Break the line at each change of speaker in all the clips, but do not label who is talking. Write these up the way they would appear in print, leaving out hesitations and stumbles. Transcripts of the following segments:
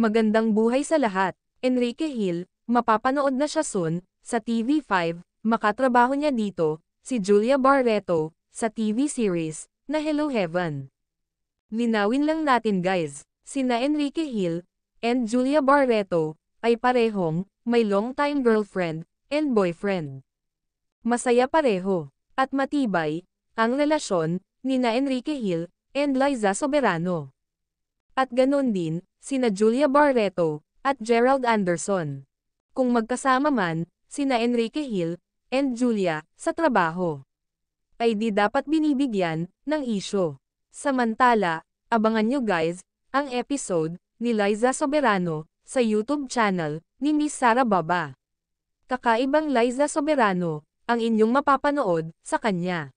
Magandang buhay sa lahat. Enrique Hill, mapapanood na siya soon, sa TV5, makatrabaho niya dito, si Julia Barreto, sa TV series, na Hello Heaven. Linawin lang natin guys, sina Enrique Hill, and Julia Barreto, ay parehong, may long-time girlfriend, and boyfriend. Masaya pareho, at matibay, ang relasyon, nina Enrique Hill, and Liza Soberano. At ganon din, sina Julia Barreto, at Gerald Anderson. Kung magkasama man, sina Enrique Hill, and Julia, sa trabaho, ay di dapat binibigyan, ng isyo. Samantala, abangan nyo guys, ang episode, ni Liza Soberano, sa YouTube channel, ni Miss Sara Baba. Kakaibang Liza Soberano, ang inyong mapapanood, sa kanya.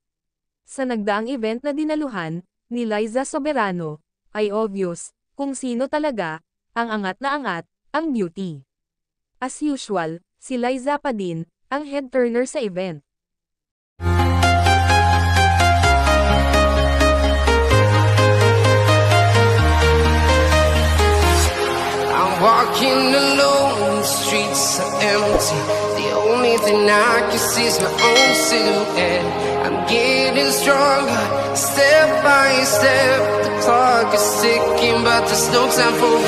Sa nagdaang event na dinaluhan, ni Liza Soberano, ay obvious, kung sino talaga, ang angat na angat, ang beauty. As usual, si Liza pa din, ang head turner sa event.
I'm walking alone, the streets are empty. The only thing I can see is my own silhouette. I'm getting stronger, step by step. The clock is ticking, but there's no time for